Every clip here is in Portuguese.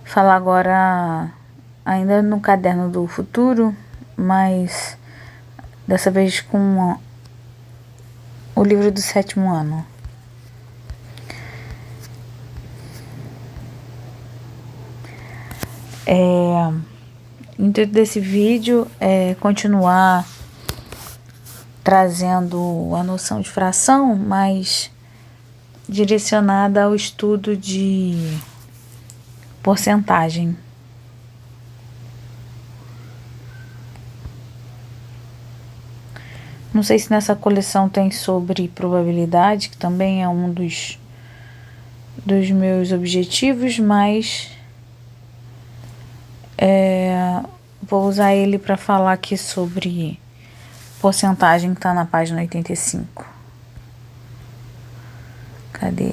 falar agora ainda no caderno do futuro, mas dessa vez com o livro do 7º ano. O intuito desse vídeo é continuar trazendo a noção de fração, mas direcionada ao estudo de porcentagem. Não sei se nessa coleção tem sobre probabilidade, que também é um dos meus objetivos, mas vou usar ele para falar aqui sobre porcentagem, que está na página 85. Cadê?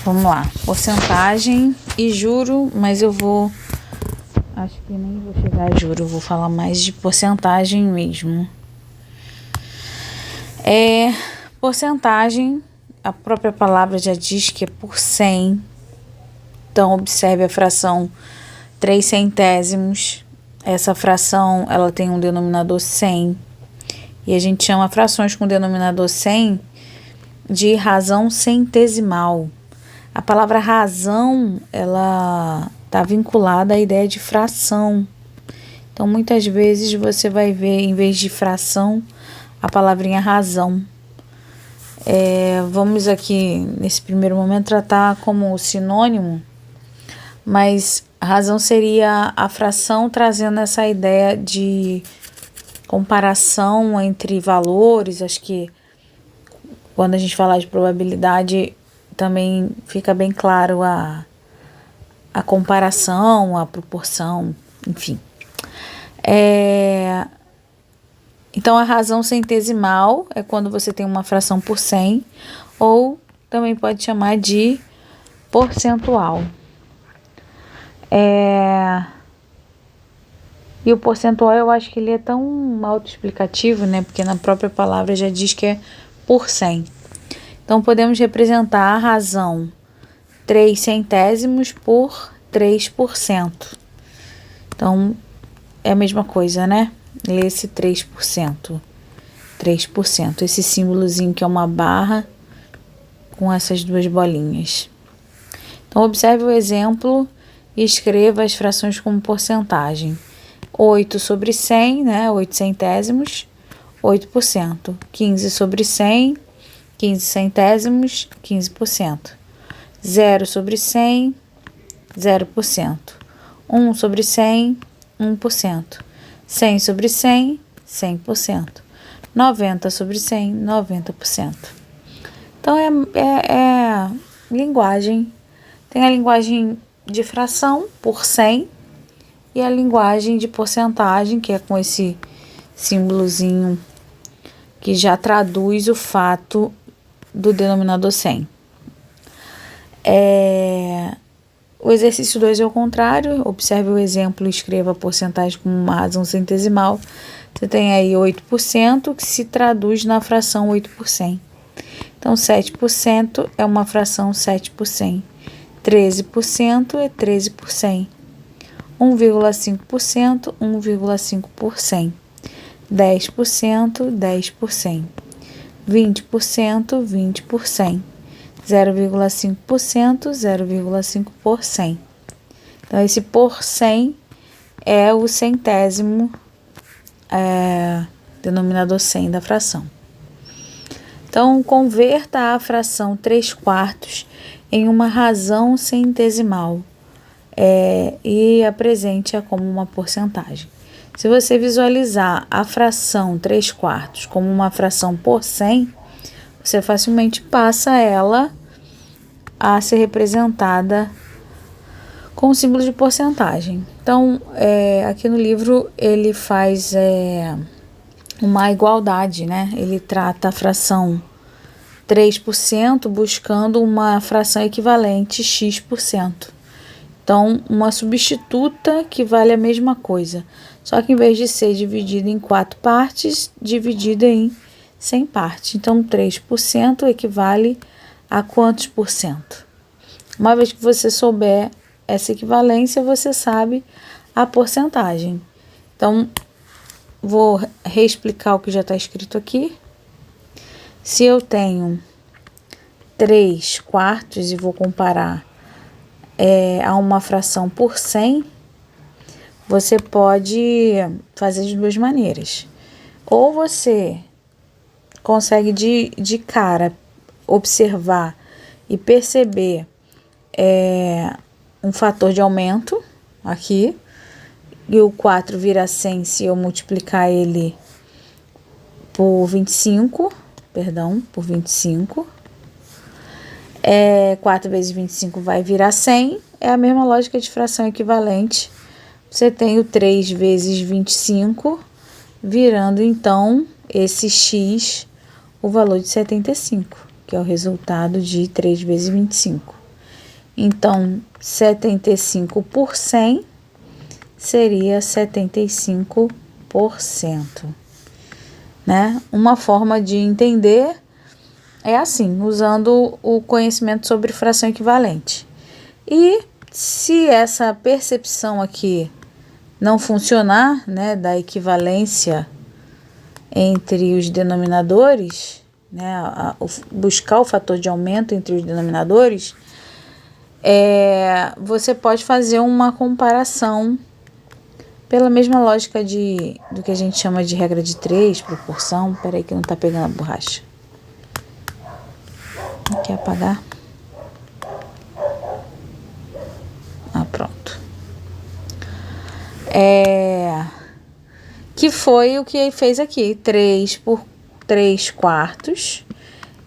Vamos lá, porcentagem e juro, mas acho que nem vou chegar a juro, vou falar mais de porcentagem mesmo. Porcentagem, a própria palavra já diz que é por 100, então observe a fração 3 centésimos, essa fração ela tem um denominador 100, e a gente chama frações com denominador 100 de razão centesimal. A palavra razão, ela está vinculada à ideia de fração. Então, muitas vezes você vai ver, em vez de fração, a palavrinha razão. Vamos aqui, nesse primeiro momento, tratar como sinônimo, mas razão seria a fração trazendo essa ideia de comparação entre valores. Acho que quando a gente falar de probabilidade, também fica bem claro a comparação, a proporção, enfim. Então, a razão centesimal é quando você tem uma fração por 100, ou também pode chamar de percentual. E o percentual, eu acho que ele é tão autoexplicativo, né? Porque na própria palavra já diz que é por 100. Então, podemos representar a razão 3 centésimos por 3%. Então, é a mesma coisa, né? Lê-se 3%. 3%. Esse símbolozinho que é uma barra com essas duas bolinhas. Então, observe o exemplo e escreva as frações como porcentagem. 8 sobre 100, né? 8 centésimos, 8%. 15 sobre 100, 15 centésimos, 15%. 0 sobre 100, 0%. 1 sobre 100, 1%. 100 sobre 100, 100%. 90 sobre 100, 90%. Então, é linguagem. Tem a linguagem de fração, por 100, e a linguagem de porcentagem, que é com esse símbolozinho que já traduz o fato do denominador 100. O exercício 2 é o contrário. Observe o exemplo e escreva a porcentagem como uma razão centesimal. Você tem aí 8%, que se traduz na fração 8 por 100. Então, 7% é uma fração 7 por 100. 13% é 13 por 100. 1,5%, 1,5 por 100. 10%, 10 por 100. 20%, 20 por 100. 0,5%, 0,5 por 100. Então, esse por 100 é o centésimo denominador 100 da fração. Então, converta a fração 3/4 em uma razão centesimal e apresente-a como uma porcentagem. Se você visualizar a fração 3/4 como uma fração por 100, você facilmente passa ela a ser representada com o símbolo de porcentagem. Então, aqui no livro ele faz uma igualdade, né? Ele trata a fração 3% buscando uma fração equivalente x%. Então, uma substituta que vale a mesma coisa, só que em vez de ser dividida em 4 partes, dividida em 100 partes. Então, 3% equivale a quantos por cento? Uma vez que você souber essa equivalência, você sabe a porcentagem. Então, vou reexplicar o que já está escrito aqui. Se eu tenho 3 quartos e vou comparar a uma fração por 100, você pode fazer de duas maneiras. Ou você consegue de cara observar e perceber um fator de aumento aqui, e o 4 vira 100 se eu multiplicar ele por 25, por 25. 4 vezes 25 vai virar 100, é a mesma lógica de fração equivalente. Você tem o 3 vezes 25, virando então esse x o valor de 75, que é o resultado de 3 vezes 25. Então, 75 por 100 seria 75%, né? Uma forma de entender é assim, usando o conhecimento sobre fração equivalente. E se essa percepção aqui não funcionar, né, da equivalência entre os denominadores, né, buscar o fator de aumento entre os denominadores, você pode fazer uma comparação pela mesma lógica do que a gente chama de regra de 3, proporção. Peraí que não tá pegando a borracha. Quer apagar? Pronto. Que foi o que fez aqui. 3 por 3 quartos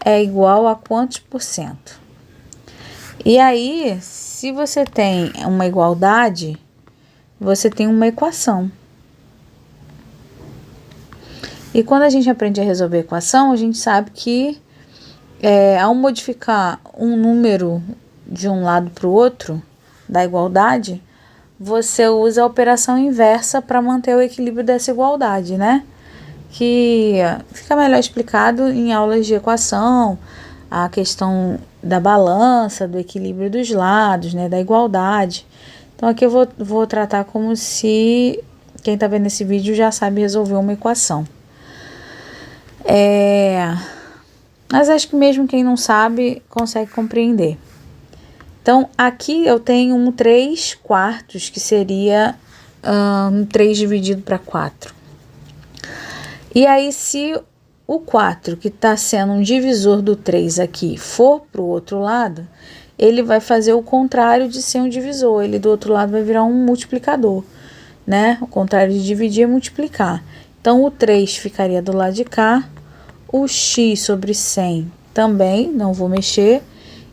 é igual a quantos por cento? E aí, se você tem uma igualdade, você tem uma equação. E quando a gente aprende a resolver equação, a gente sabe que ao modificar um número de um lado para o outro da igualdade, você usa a operação inversa para manter o equilíbrio dessa igualdade, né? Que fica melhor explicado em aulas de equação, a questão da balança, do equilíbrio dos lados, né? Da igualdade. Então aqui eu vou tratar como se quem está vendo esse vídeo já sabe resolver uma equação. Mas acho que mesmo quem não sabe consegue compreender. Então, aqui eu tenho um 3 quartos, que seria 3 dividido para 4. E aí, se o 4, que está sendo um divisor do 3 aqui, for para o outro lado, ele vai fazer o contrário de ser um divisor. Ele do outro lado vai virar um multiplicador, né? O contrário de dividir é multiplicar. Então, o 3 ficaria do lado de cá. O x sobre 100 também, não vou mexer.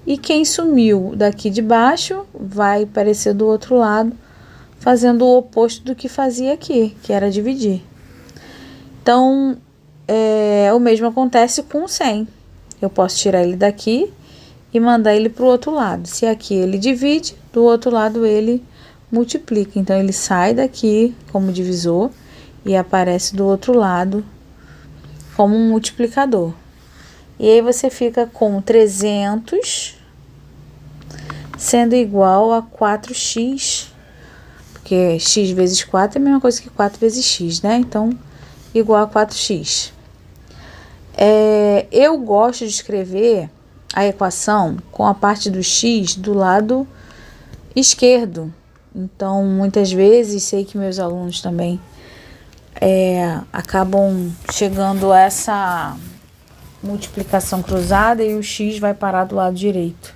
E quem sumiu daqui de baixo vai aparecer do outro lado, fazendo o oposto do que fazia aqui, que era dividir. Então, o mesmo acontece com o 100. Eu posso tirar ele daqui e mandar ele para o outro lado. Se aqui ele divide, do outro lado ele multiplica. Então, ele sai daqui como divisor e aparece do outro lado como um multiplicador. E aí você fica com 300 sendo igual a 4x, porque x vezes 4 é a mesma coisa que 4 vezes x, né? Então, igual a 4x. Eu gosto de escrever a equação com a parte do x do lado esquerdo. Então, muitas vezes, sei que meus alunos também acabam chegando a essa multiplicação cruzada e o x vai parar do lado direito.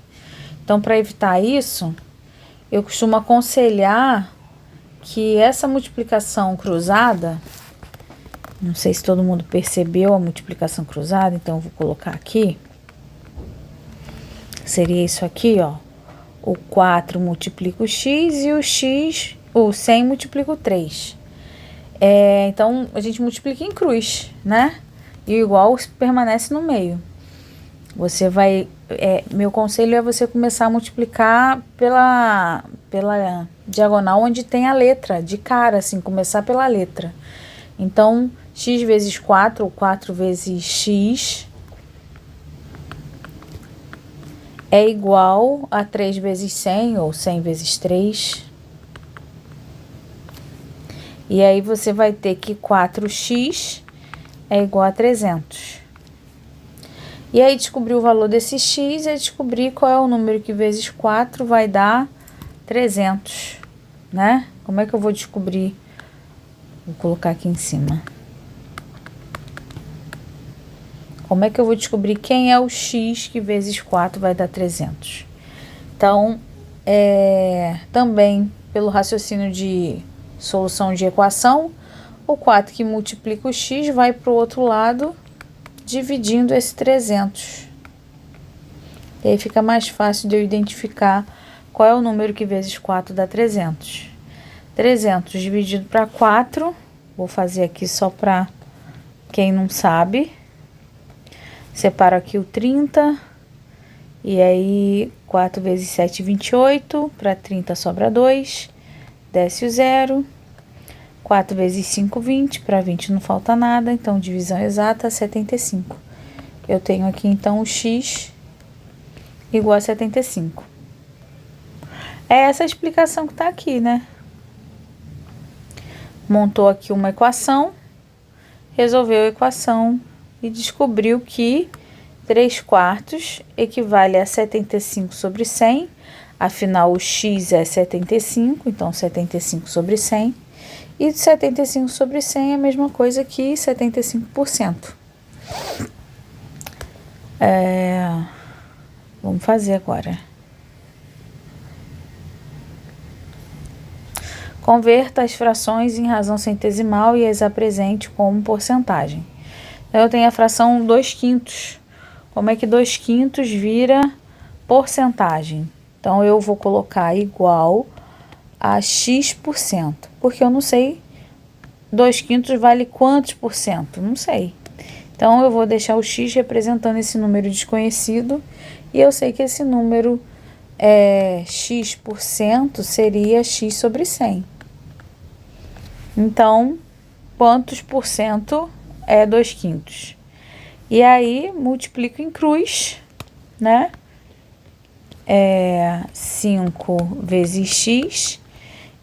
Então, para evitar isso, eu costumo aconselhar que essa multiplicação cruzada, não sei se todo mundo percebeu a multiplicação cruzada, então eu vou colocar aqui. Seria isso aqui, ó. O 4 multiplica o x e o 100 multiplica o 3. Então, a gente multiplica em cruz, né? E o igual permanece no meio. Você vai meu conselho é você começar a multiplicar pela diagonal onde tem a letra, de cara, assim, começar pela letra. Então, x vezes 4, ou 4 vezes x, é igual a 3 vezes 100, ou 100 vezes 3. E aí, você vai ter que 4x é igual a 300. E aí, descobrir o valor desse x é descobrir qual é o número que vezes 4 vai dar 300, né? Como é que eu vou descobrir? Vou colocar aqui em cima. Como é que eu vou descobrir quem é o x que vezes 4 vai dar 300? Então, também pelo raciocínio de solução de equação, o 4 que multiplica o x vai para o outro lado, dividindo esse 300. E aí fica mais fácil de eu identificar qual é o número que vezes 4 dá 300. 300 dividido para 4, vou fazer aqui só para quem não sabe. Separo aqui o 30, e aí 4 vezes 7, 28, para 30 sobra 2, desce o 0. 4 vezes 5, 20, para 20 não falta nada, então divisão exata, 75. Eu tenho aqui então o x igual a 75. É essa a explicação que está aqui, né? Montou aqui uma equação, resolveu a equação e descobriu que 3/4 equivale a 75 sobre 100, afinal o x é 75, então 75 sobre 100. E 75 sobre 100 é a mesma coisa que 75%. Vamos fazer agora. Converta as frações em razão centesimal e as apresente como porcentagem. Então, eu tenho a fração 2/5. Como é que 2/5 vira porcentagem? Então, eu vou colocar igual a x%, porque eu não sei 2/5 vale quantos por cento, não sei. Então, eu vou deixar o x representando esse número desconhecido, e eu sei que esse número x% seria x sobre 100. Então, quantos por cento é 2/5? E aí, multiplico em cruz, né? 5 vezes x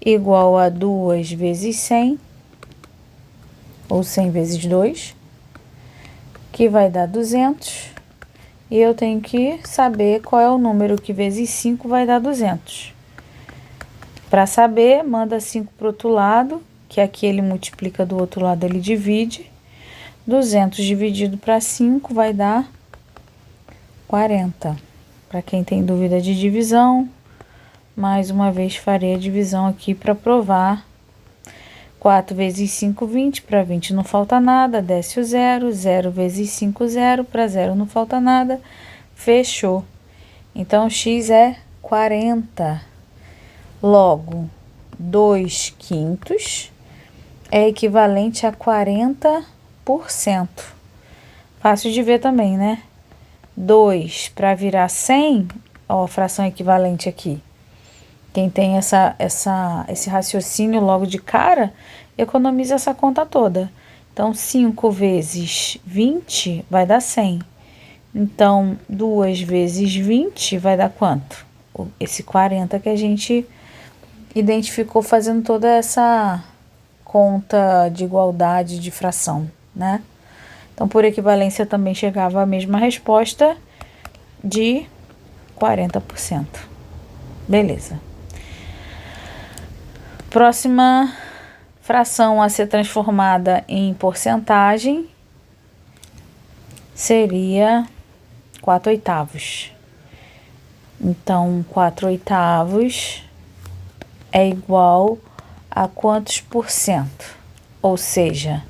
igual a 2 vezes 100, ou 100 vezes 2, que vai dar 200. E eu tenho que saber qual é o número que vezes 5 vai dar 200. Para saber, manda 5 para o outro lado, que aqui ele multiplica, do outro lado ele divide. 200 dividido para 5 vai dar 40. Para quem tem dúvida de divisão, mais uma vez farei a divisão aqui para provar. 4 vezes 5, 20, para 20 não falta nada, desce o 0. 0 vezes 5, 0, para 0 não falta nada, fechou. Então, x é 40. Logo, 2/5 é equivalente a 40%. Fácil de ver também, né? 2 para virar 100, ó, a fração equivalente aqui. Quem tem esse raciocínio logo de cara, economiza essa conta toda. Então, 5 vezes 20 vai dar 100. Então, 2 vezes 20 vai dar quanto? Esse 40 que a gente identificou fazendo toda essa conta de igualdade de fração, né? Então, por equivalência, também chegava a mesma resposta de 40%. Beleza. Próxima fração a ser transformada em porcentagem seria 4/8. Então, 4/8 é igual a quantos por cento? Ou seja,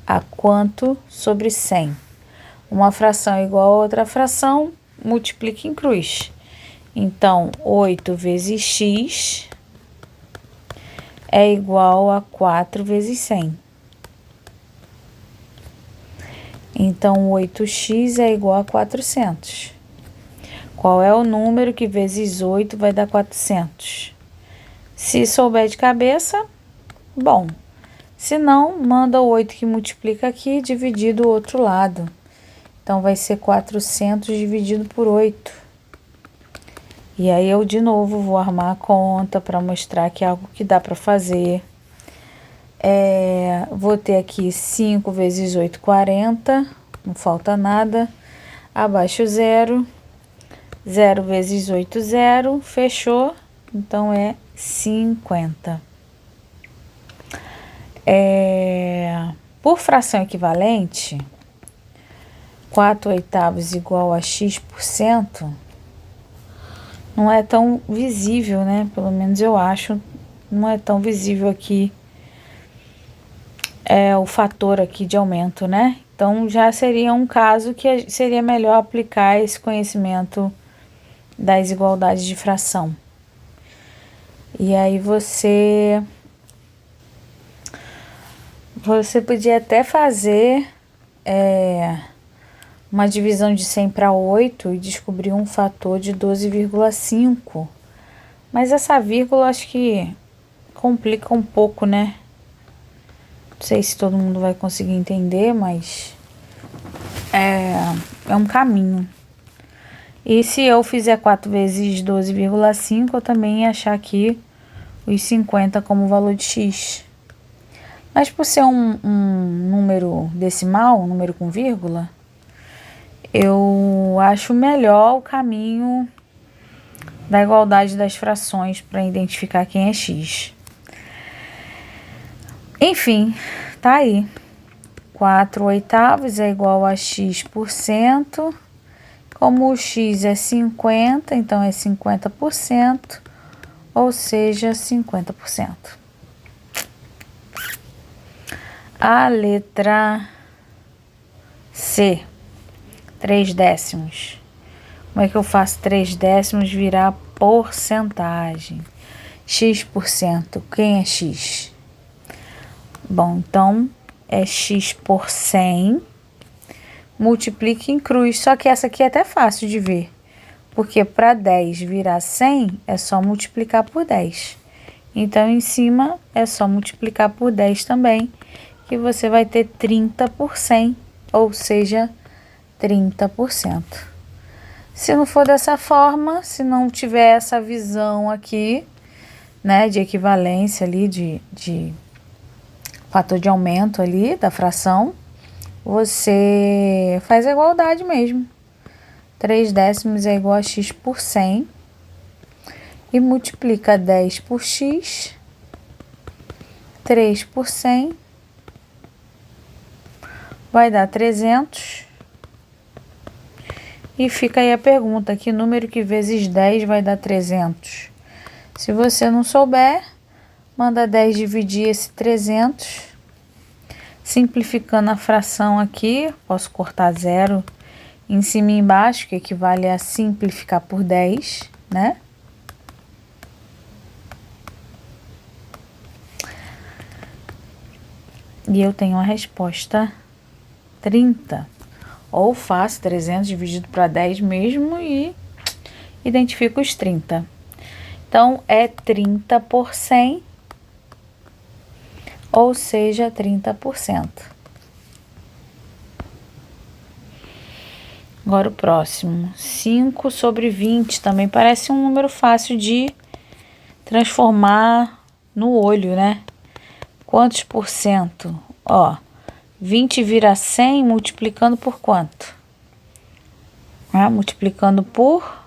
a quanto sobre 100? Uma fração igual a outra fração, multiplica em cruz. Então, 8 vezes x é igual a 4 vezes 100. Então, 8x é igual a 400. Qual é o número que vezes 8 vai dar 400? Se souber de cabeça, bom. Se não, manda o 8 que multiplica aqui, dividir do outro lado. Então, vai ser 400 dividido por 8. E aí, eu de novo vou armar a conta para mostrar que é algo que dá para fazer. Vou ter aqui 5 vezes 8, 40. Não falta nada. Abaixo 0. 0 vezes 8, 0. Fechou. Então, é 50. Por fração equivalente, 4/8 igual a x%, não é tão visível, né? Pelo menos eu acho, não é tão visível aqui o fator aqui de aumento, né? Então, já seria um caso que seria melhor aplicar esse conhecimento das igualdades de fração. E aí você podia até fazer uma divisão de 100 para 8 e descobrir um fator de 12,5. Mas essa vírgula acho que complica um pouco, né? Não sei se todo mundo vai conseguir entender, mas é um caminho. E se eu fizer 4 vezes 12,5, eu também ia achar aqui os 50 como valor de x. Mas por ser um número decimal, um número com vírgula, eu acho melhor o caminho da igualdade das frações para identificar quem é x. Enfim, tá aí. 4/8 é igual a x%. Como o x é 50, então é 50%, ou seja, 50%. A letra C, 3/10. Como é que eu faço 3/10 virar porcentagem? X%. Quem é x? Bom, então é x por 100. Multiplique em cruz. Só que essa aqui é até fácil de ver. Porque para 10 virar 100 é só multiplicar por 10. Então, em cima é só multiplicar por 10 também. Que você vai ter 30 por 100. Ou seja, 30%. Se não for dessa forma, se não tiver essa visão aqui, né, de equivalência ali, de fator de aumento ali da fração, você faz a igualdade mesmo. 3/10 é igual a x por 100. E multiplica 10 por x. 3 por 100. Vai dar 300. E fica aí a pergunta, que número que vezes 10 vai dar 300? Se você não souber, manda 10 dividir esse 300. Simplificando a fração aqui, posso cortar 0 em cima e embaixo, que equivale a simplificar por 10, né? E eu tenho a resposta 30. Ou faço 300 dividido para 10 mesmo e identifico os 30. Então, é 30 por 100, ou seja, 30%. Agora o próximo, 5/20, também parece um número fácil de transformar no olho, né? Quantos por cento? Ó, 20 vira 100 multiplicando por quanto? Multiplicando por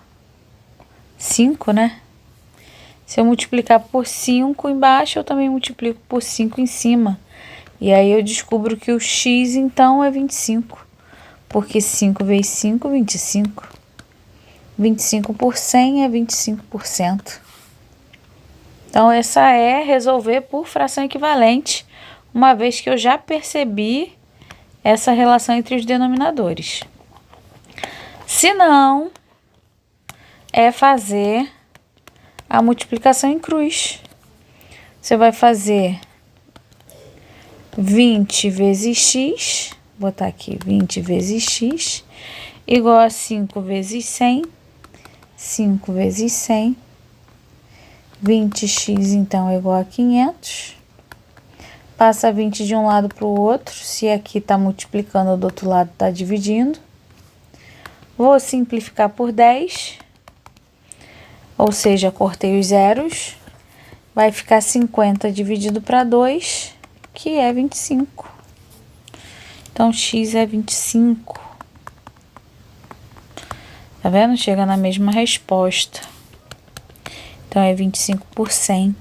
5, né? Se eu multiplicar por 5 embaixo, eu também multiplico por 5 em cima. E aí eu descubro que o x, então, é 25. Porque 5 vezes 5, 25. 25 por 100 é 25%. Então, essa é resolver por fração equivalente, uma vez que eu já percebi essa relação entre os denominadores. Se não, é fazer a multiplicação em cruz. Você vai fazer 20 vezes x, vou botar aqui 20 vezes x, igual a 5 vezes 100, 5 vezes 100. 20x, então, é igual a 500. Passa 20 de um lado para o outro. Se aqui está multiplicando, do outro lado está dividindo. Vou simplificar por 10. Ou seja, cortei os zeros. Vai ficar 50 dividido para 2, que é 25. Então, x é 25. Tá vendo? Chega na mesma resposta. Então, é 25 por 100,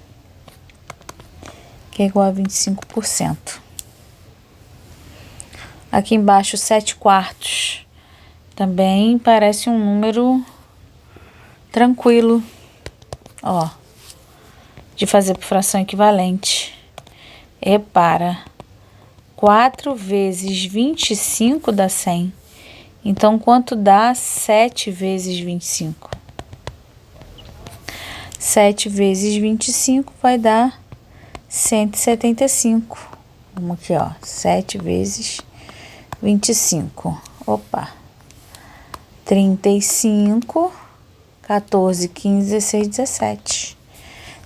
que é igual a 25%. Aqui embaixo, 7/4. Também parece um número tranquilo, ó, de fazer por fração equivalente. Repara, 4 vezes 25 dá 100. Então, quanto dá 7 vezes 25? 7 vezes 25 vai dar 175. Vamos aqui, ó. 7 vezes 25. Opa. 35, 14, 15, 16, 17.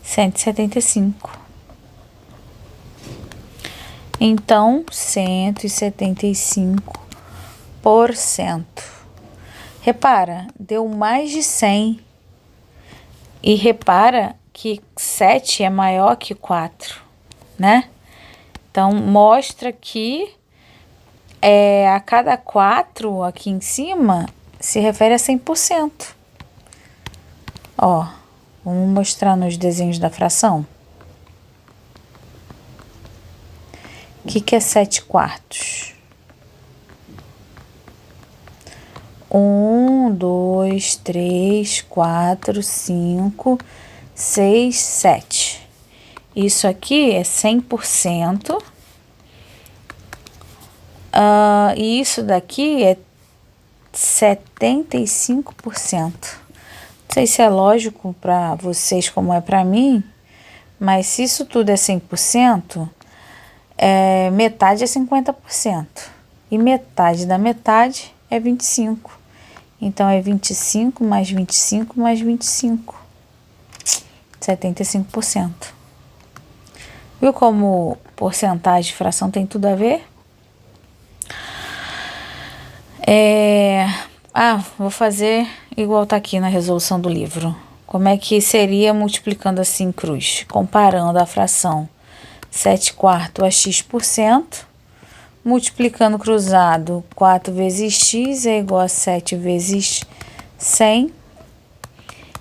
175. Então, 175%. Repara, deu mais de 100. E repara que 7 é maior que 4, né? Então, mostra que a cada 4 aqui em cima se refere a 100%. Ó, vamos mostrar nos desenhos da fração. O que é 7/4? 1, 2, 3, 4, 5, 6, 7. Isso aqui é 100%. E isso daqui é 75%. Não sei se é lógico para vocês como é para mim, mas se isso tudo é 100%, metade é 50%. E metade da metade é 25%. Então, é 25 mais 25 mais 25. 75%. Viu como porcentagem e fração tem tudo a ver? Vou fazer igual tá aqui na resolução do livro. Como é que seria multiplicando assim cruz? Comparando a fração 7/4 a x%. Multiplicando cruzado, 4 vezes x é igual a 7 vezes 100.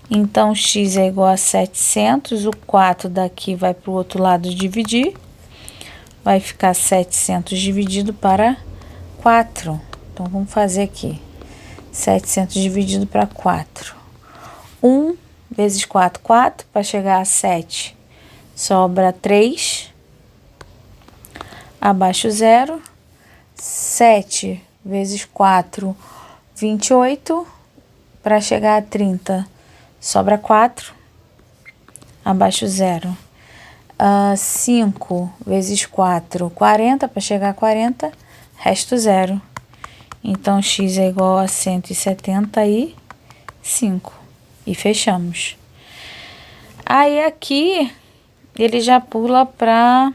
Então, x é igual a 700. O 4 daqui vai para o outro lado dividir. Vai ficar 700 dividido para 4. Então, vamos fazer aqui. 700 dividido para 4. 1 vezes 4, 4. Para chegar a 7, sobra 3. Abaixo 0. 7 vezes 4, 28. Para chegar a 30, sobra 4. Abaixo 0. 5 vezes 4, 40. Para chegar a 40, resto 0. Então, x é igual a 175. E fechamos. Aí, aqui, ele já pula para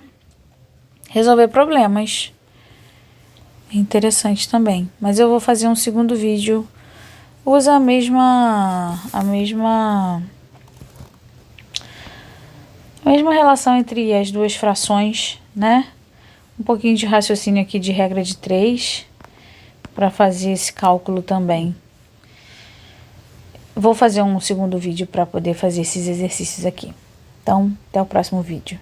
resolver problemas. Interessante também. Mas eu vou fazer um segundo vídeo. Usa a mesma relação entre as duas frações, né? Um pouquinho de raciocínio aqui de regra de 3 para fazer esse cálculo também. Vou fazer um segundo vídeo para poder fazer esses exercícios aqui. Então, até o próximo vídeo.